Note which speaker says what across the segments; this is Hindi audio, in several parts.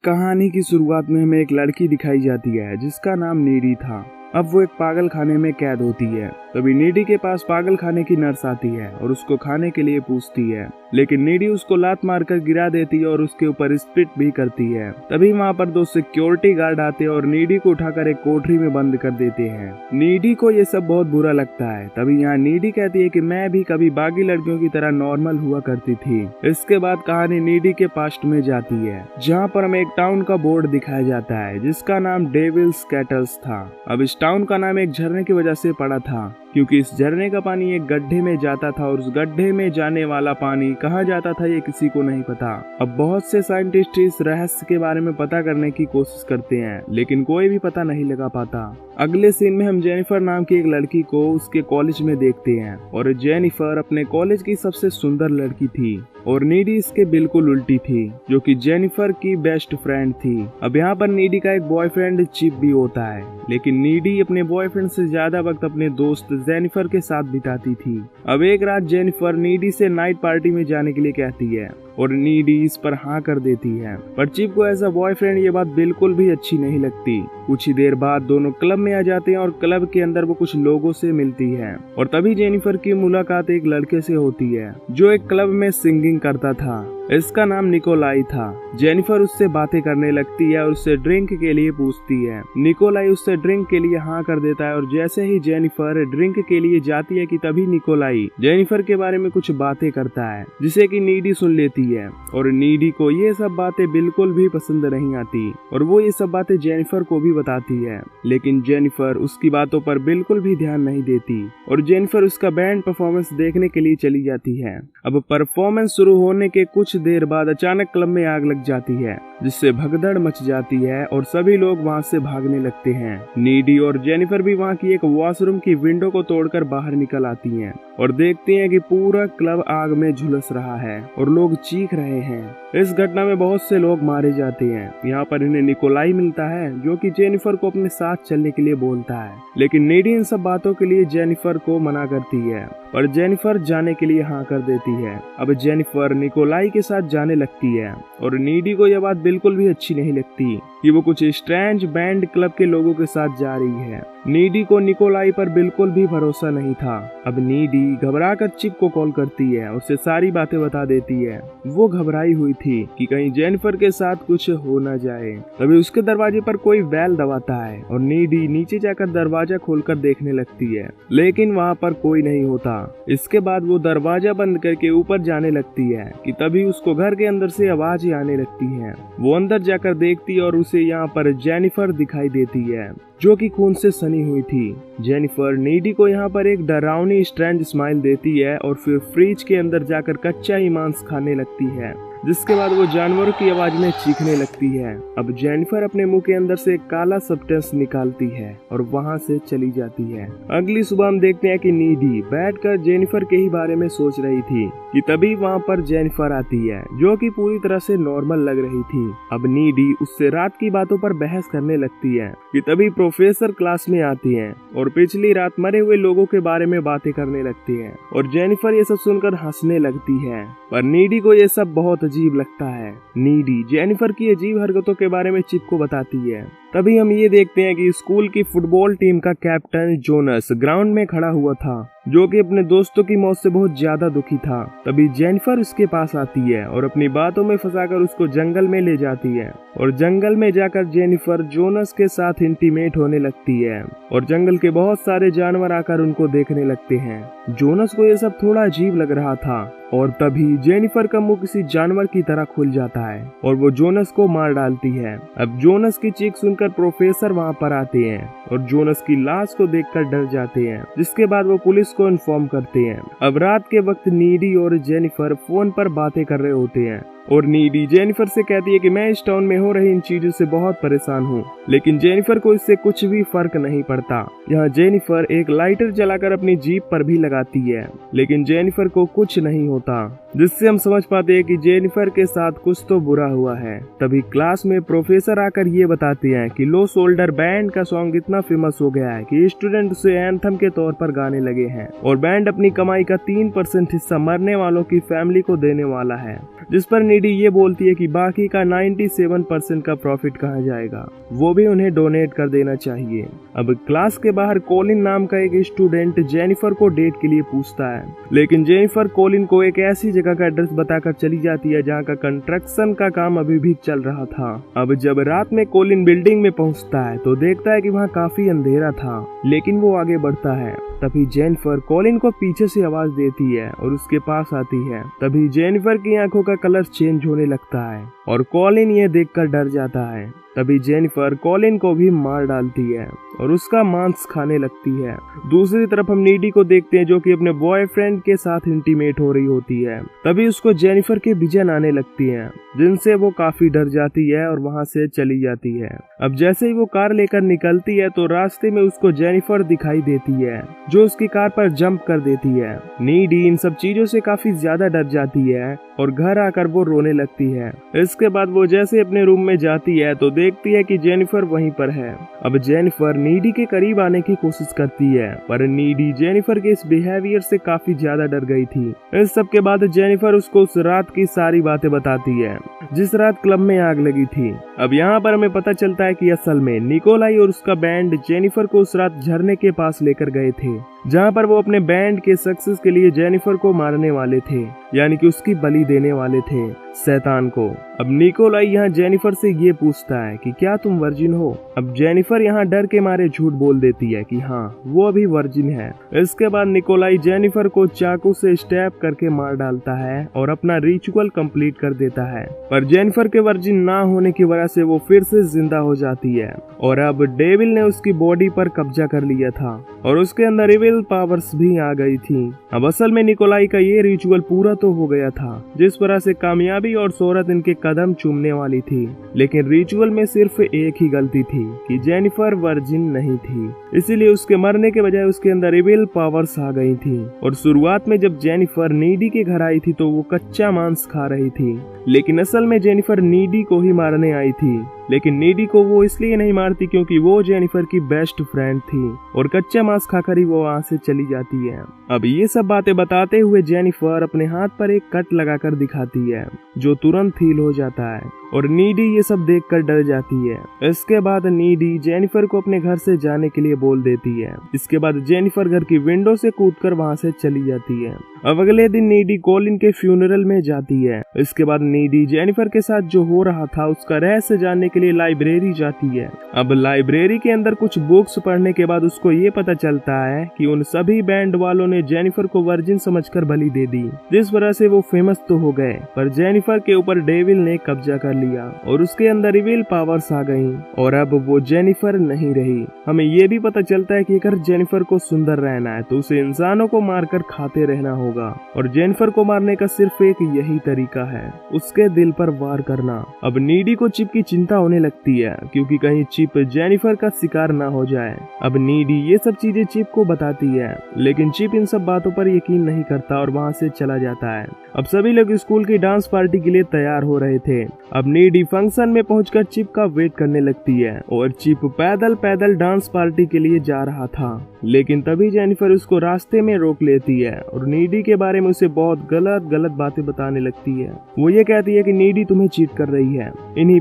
Speaker 1: कहानी की शुरुआत में हमें एक लड़की दिखाई जाती है जिसका नाम नीडी था। अब वो एक पागल खाने में कैद होती है। तभी नीडी के पास पागल खाने की नर्स आती है और उसको खाने के लिए पूछती है, लेकिन नीडी उसको लात मारकर गिरा देती है और उसके ऊपर स्पिट भी करती है। तभी वहाँ पर दो सिक्योरिटी गार्ड आते हैं और नीडी को उठाकर एक कोठरी में बंद कर देते हैं। नीडी को ये सब बहुत बुरा लगता है। तभी यहाँ नीडी कहती है कि मैं भी कभी बाकी लड़कियों की तरह नॉर्मल हुआ करती थी। इसके बाद कहानी नीडी के पास्ट में जाती है, जहाँ पर हमें एक टाउन का बोर्ड दिखाया जाता है जिसका नाम डेविल्स कैटल्स था। अब इस टाउन का नाम एक झरने की वजह से पड़ा था, क्योंकि इस झरने का पानी एक गड्ढे में जाता था और उस गड्ढे में जाने वाला पानी कहाँ जाता था ये किसी को नहीं पता। अब बहुत से साइंटिस्ट इस रहस्य के बारे में पता करने की कोशिश करते हैं, लेकिन कोई भी पता नहीं लगा पाता। अगले सीन में हम जेनिफर नाम की एक लड़की को उसके कॉलेज में देखते हैं और जेनिफर अपने कॉलेज की सबसे सुंदर लड़की थी और नीडी इसके बिल्कुल उल्टी थी, जो कि जेनिफर की बेस्ट फ्रेंड थी। अब यहाँ पर नीडी का एक बॉयफ्रेंड चिप भी होता है, लेकिन नीडी अपने बॉयफ्रेंड से ज्यादा वक्त अपने दोस्त जेनिफर के साथ बिताती थी। अब एक रात जेनिफर नीडी से नाइट पार्टी में जाने के लिए कहती है और नीडी इस पर हाँ कर देती है, पर चिप को ऐसा बॉयफ्रेंड ये बात बिल्कुल भी अच्छी नहीं लगती। कुछ ही देर बाद दोनों क्लब में आ जाते हैं और क्लब के अंदर वो कुछ लोगों से मिलती है और तभी जेनिफर की मुलाकात एक लड़के से होती है जो एक क्लब में सिंगिंग करता था। इसका नाम निकोलाई था। जेनिफर उससे बातें करने लगती है और उससे ड्रिंक के लिए पूछती है। निकोलाई उससे ड्रिंक के लिए हाँ कर देता है और जैसे ही जेनिफर ड्रिंक के लिए जाती है कि तभी निकोलाई जेनिफर के बारे में कुछ बातें करता है जिसे कि नीडी सुन लेती है और नीडी को ये सब बातें बिल्कुल भी पसंद नहीं आती और वो ये सब बातें जेनिफर को भी बताती है, लेकिन जेनिफर उसकी बातों पर बिल्कुल भी ध्यान नहीं देती और जेनिफर उसका बैंड परफॉर्मेंस देखने के लिए चली जाती है। अब परफॉर्मेंस शुरू होने के कुछ देर बाद अचानक क्लब में आग लग जाती है, जिससे भगदड़ मच जाती है और सभी लोग वहां से भागने लगते हैं। नीडी और जेनिफर भी वहां की एक वॉशरूम की विंडो को तोड़कर बाहर निकल आती हैं और देखती हैं कि पूरा क्लब आग में झुलस रहा है और लोग चीख रहे हैं। इस घटना में बहुत से लोग मारे जाते हैं। यहाँ पर इन्हें निकोलाई मिलता है जो कि जेनिफर को अपने साथ चलने के लिए बोलता है, लेकिन नीडी इन सब बातों के लिए जेनिफर को मना करती है और जेनिफर जाने के लिए हाँ कर देती है। अब जेनिफर निकोलाई के साथ जाने लगती है और नीडी को यह बात बिल्कुल भी अच्छी नहीं लगती कि वो कुछ स्ट्रेंज बैंड क्लब के लोगों के साथ जा रही है। नीडी को निकोलाई पर बिल्कुल भी भरोसा नहीं था। अब नीडी घबराकर चिप को कॉल करती है, उससे सारी बातें बता देती है। वो घबराई हुई थी कि कहीं जेनिफर के साथ कुछ हो न जाए। तभी उसके दरवाजे पर कोई बेल दबाता है और नीडी नीचे जाकर दरवाजा खोलकर देखने लगती है, लेकिन वहाँ पर कोई नहीं होता। इसके बाद वो दरवाजा बंद करके ऊपर जाने लगती है कि तभी उसको घर के अंदर से आवाजें आने लगती हैं। वो अंदर जाकर देखती है और उसे यहाँ पर जेनिफर दिखाई देती है जो कि खून से सनी हुई थी। जेनिफर नीडी को यहाँ पर एक डरावनी स्ट्रेंज स्माइल देती है और फिर फ्रिज के अंदर जाकर कच्चा ही मांस खाने लगती है, जिसके बाद वो जानवरों की आवाज में चीखने लगती है। अब जेनिफर अपने मुंह के अंदर से एक काला सब्सटेंस निकालती है और वहां से चली जाती है। अगली सुबह हम देखते हैं कि नीडी बैठकर जेनिफर के ही बारे में सोच रही थी कि तभी वहां पर जेनिफर आती है जो कि पूरी तरह से नॉर्मल लग रही थी। अब नीडी उससे रात की बातों पर बहस करने लगती है कि तभी प्रोफेसर क्लास में आती हैं और पिछली रात मरे हुए लोगों के बारे में बातें करने लगती हैं और जेनिफर ये सब सुनकर हंसने लगती है, पर नीडी को ये सब बहुत अजीब लगता है। नीडी जेनिफर की अजीब हरकतों के बारे में चिप को बताती है। तभी हम ये देखते हैं कि स्कूल की फुटबॉल टीम का कैप्टन जोनस ग्राउंड में खड़ा हुआ था जो कि अपने दोस्तों की मौत से बहुत ज्यादा दुखी था। तभी जेनिफर उसके पास आती है और अपनी बातों में फंसाकर उसको जंगल में ले जाती है और जंगल में जाकर जेनिफर जोनस के साथ इंटीमेट होने लगती है और जंगल के बहुत सारे जानवर आकर उनको देखने लगते हैं। जोनस को ये सब थोड़ा अजीब लग रहा था और तभी जेनिफर का मुंह किसी जानवर की तरह खुल जाता है और वो जोनस को मार डालती है। अब जोनस की चीख सुनकर प्रोफेसर वहां पर आते हैं और जोनस की लाश को देखकर डर जाते हैं, जिसके बाद वो पुलिस को इन्फॉर्म करते हैं। अब रात के वक्त नीडी और जेनिफर फोन पर बातें कर रहे होते हैं और नीडी जेनिफर से कहती है कि मैं इस टाउन में हो रही इन चीजों से बहुत परेशान हूँ, लेकिन जेनिफर को इससे कुछ भी फर्क नहीं पड़ता। यहाँ जेनिफर एक लाइटर जलाकर अपनी जीप पर भी लगाती है, लेकिन जेनिफर को कुछ नहीं होता, जिससे हम समझ पाते हैं कि जेनिफर के साथ कुछ तो बुरा हुआ है। तभी क्लास में प्रोफेसर आकर ये बताते हैं कि लो शोल्डर बैंड का सॉन्ग इतना फेमस हो गया है कि स्टूडेंट उसे एंथम के तौर पर गाने लगे हैं और बैंड अपनी कमाई का 3% हिस्सा मरने वालों की फैमिली को देने वाला है, जिस पर नीडी ये बोलती है कि बाकी का 97% का प्रॉफिट कहाँ जाएगा, वो भी उन्हें डोनेट कर देना चाहिए। अब क्लास के बाहर कॉलिन नाम का एक स्टूडेंट जेनिफर को डेट के लिए पूछता है, लेकिन जेनिफर कॉलिन को एक ऐसी जगह का एड्रेस बताकर चली जाती है जहाँ का कंस्ट्रक्शन का काम अभी भी चल रहा था। अब जब रात में कॉलिन बिल्डिंग में पहुँचता है तो देखता है कि वहाँ काफी अंधेरा था, लेकिन वो आगे बढ़ता है। तभी जेनिफर कॉलिन को पीछे से आवाज देती है और उसके पास आती है। तभी जेनिफर की आंखों का कलर चेंज होने लगता है और कॉलिन ये देखकर डर जाता है। तभी जेनिफर कॉलिन को भी मार डालती है और उसका मांस खाने लगती है। दूसरी तरफ हम नीडी को देखते हैं जो कि अपने बॉयफ्रेंड के साथ इंटीमेट हो रही होती है। तभी उसको जेनिफर के विजन आने लगती हैं, जिनसे वो काफी डर जाती है और वहां से चली जाती है। अब जैसे ही वो कार लेकर निकलती है तो रास्ते में उसको जेनिफर दिखाई देती है, जो उसकी कार पर जंप कर देती है। नीडी इन सब चीजों से काफी ज्यादा डर जाती है और घर आकर वो रोने लगती है। इसके बाद वो जैसे अपने रूम में जाती है तो देखती है कि जेनिफर वहीं पर है। अब जेनिफर नीडी के करीब आने की कोशिश करती है, पर नीडी जेनिफर के इस बिहेवियर से काफी ज्यादा डर गई थी। इस सब के बाद जेनिफर उसको उस रात की सारी बातें बताती है जिस रात क्लब में आग लगी थी। अब यहाँ पर हमें पता चलता है कि असल में निकोलाई और उसका बैंड जेनिफर को उस रात झरने के पास लेकर गए थे, जहाँ पर वो अपने बैंड के सक्सेस के लिए जेनिफर को मारने वाले थे, यानी कि उसकी बलि देने वाले थे शैतान को। अब निकोलाई यहाँ जेनिफर से ये पूछता है कि क्या तुम वर्जिन हो। अब जेनिफर यहाँ डर के मारे झूठ बोल देती है कि हाँ वो अभी वर्जिन है। इसके बाद निकोलाई जेनिफर को चाकू से स्टैब करके मार डालता है और अपना रिचुअल कंप्लीट कर देता है, पर जेनिफर के वर्जिन ना होने की वजह से वो फिर से जिंदा हो जाती है और अब डेविल ने उसकी बॉडी पर कब्जा कर लिया था और उसके अंदर इविल पावर्स भी आ गई थी। अब असल में निकोलाई का ये रिचुअल पूरा तो हो गया था, जिस वजह से कामयाबी और शोहरत इनके कदम चूमने वाली थी, लेकिन रिचुअल में सिर्फ एक ही गलती थी कि जेनिफर वर्जिन नहीं थी, इसीलिए उसके मरने के बजाय उसके अंदर इविल पावर्स आ गई थी। और शुरुआत में जब जेनिफर नीडी के घर आई थी तो वो कच्चा मांस खा रही थी, लेकिन असल में जेनिफर नीडी को ही मारने आई थी। लेकिन नीडी को वो इसलिए नहीं मारती क्योंकि वो जेनिफर की बेस्ट फ्रेंड थी और कच्चा मांस खाकर ही वो वहां से चली जाती है। अब ये सब बातें बताते हुए जेनिफर अपने हाथ पर एक कट लगाकर दिखाती है, जो तुरंत हील हो जाता है और नीडी ये सब देखकर डर जाती है। इसके बाद नीडी जेनिफर को अपने घर से जाने के लिए बोल देती है। इसके बाद जेनिफर घर की विंडो से कूदकर वहां से चली जाती है। अब अगले दिन नीडी कॉलिन के फ्यूनरल में जाती है। इसके बाद नीडी जेनिफर के साथ जो हो रहा था उसका रहस्य जानने के लिए लाइब्रेरी जाती है। अब लाइब्रेरी के अंदर कुछ बुक्स पढ़ने के बाद उसको ये पता चलता है कि उन सभी बैंड वालों ने जेनिफर को वर्जिन समझकर बलि दे दी, जिस वजह से वो फेमस तो हो गए, पर जेनिफर के ऊपर डेविल ने कब्जा कर लिया और उसके अंदर इविल पावर्स आ गईं और अब वो जेनिफर नहीं रही। हमें ये भी पता चलता है कि अगर जेनिफर को सुंदर रहना है तो उसे इंसानों को मारकर खाते रहना होगा और जेनिफर को मारने का सिर्फ एक यही तरीका है, उसके दिल पर वार करना। अब नीडी को चिप की चिंता होने लगती है क्योंकि कहीं चिप जेनिफर का शिकार ना हो जाए। अब नीडी ये सब चीजें चिप को बताती है, लेकिन चिप इन सब बातों पर यकीन नहीं करता और वहाँ से चला जाता है। अब सभी लोग स्कूल की डांस पार्टी के लिए तैयार हो रहे थे। अब नीडी फंक्शन में पहुंचकर चिप का वेट करने लगती है और चिप पैदल पैदल डांस पार्टी के लिए जा रहा था, लेकिन तभी जेनिफर उसको रास्ते में रोक लेती है और नीडी के बारे में उसे बहुत गलत बातें बताने लगती है। वो ये कहती है कि नीडी तुम्हें चीट कर रही है। इन्हीं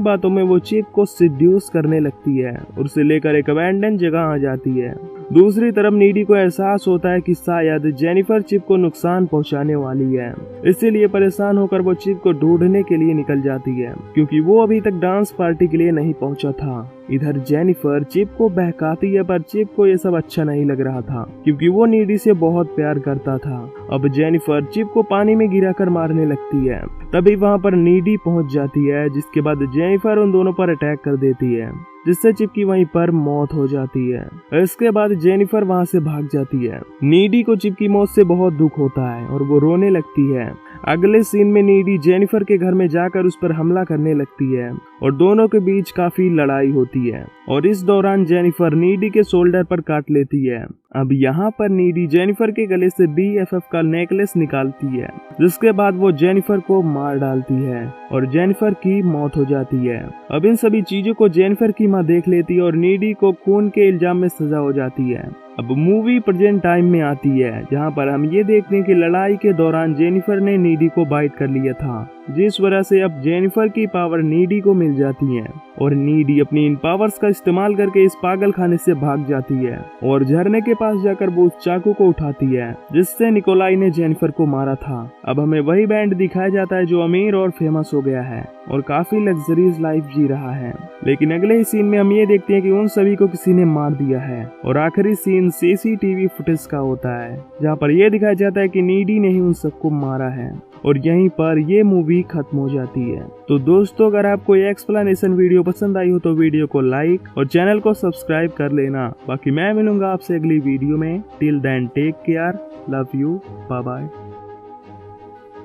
Speaker 1: बातों में वो चिप को सिड्यूस करने लगती है और उसे लेकर एक अबैंडन जगह आ जाती है। दूसरी तरफ नीडी को एहसास होता है कि शायद जेनिफर चिप को नुकसान पहुंचाने वाली है, इसीलिए परेशान होकर वो चिप को ढूंढने के लिए निकल जाती है क्योंकि वो अभी तक डांस पार्टी के लिए नहीं पहुंचा था। इधर जेनिफर चिप को बहकाती है, पर चिप को ये सब अच्छा नहीं लग रहा था क्योंकि वो नीडी से बहुत प्यार करता था। अब जेनिफर चिप को पानी में गिराकर मारने लगती है। तभी वहां पर नीडी पहुंच जाती है, जिसके बाद जेनिफर उन दोनों पर अटैक कर देती है, जिससे चिप की वहीं पर मौत हो जाती है। इसके बाद जेनिफर वहां से भाग जाती है। नीडी को चिप की मौत से बहुत दुख होता है और वो रोने लगती है। अगले सीन में नीडी जेनिफर के घर में जाकर उस पर हमला करने लगती है और दोनों के बीच काफी लड़ाई होती है और इस दौरान जेनिफर नीडी के शोल्डर पर काट लेती है। अब यहाँ पर नीडी जेनिफर के गले से BFF का नेकलेस निकालती है, जिसके बाद वो जेनिफर को मार डालती है और जेनिफर की मौत हो जाती है। अब इन सभी चीजों को जेनिफर की माँ देख लेती है और नीडी को खून के इल्जाम में सजा हो जाती है। अब मूवी प्रेजेंट टाइम में आती है, जहाँ पर हम ये देखते हैं कि लड़ाई के दौरान जेनिफर ने नीडी को बाइट कर लिया था जिस वजह से अब जेनिफर की पावर नीडी को मिल जाती है और नीडी अपनी इन पावर्स का इस्तेमाल करके इस पागल खाने से भाग जाती है और झरने के पास जाकर वो उस चाकू को उठाती है जिससे निकोलाई ने जेनिफर को मारा था। अब हमें वही बैंड दिखाया जाता है जो अमीर और फेमस हो गया है और काफी लग्जरीज लाइफ जी रहा है। लेकिन अगले ही सीन में हम ये देखते हैं कि उन सभी को किसी ने मार दिया है और आखिरी सीन सीसीटीवी फुटेज का होता है जहाँ पर यह दिखाया जाता है कि नीडी ने ही उन सबको मारा है और यहीं पर ये मूवी खत्म हो जाती है। तो दोस्तों, अगर आपको ये एक्सप्लेनेशन वीडियो पसंद आई हो तो वीडियो को लाइक और चैनल को सब्सक्राइब कर लेना। बाकी मैं मिलूंगा आपसे अगली वीडियो में। Till then take care, love you, bye bye.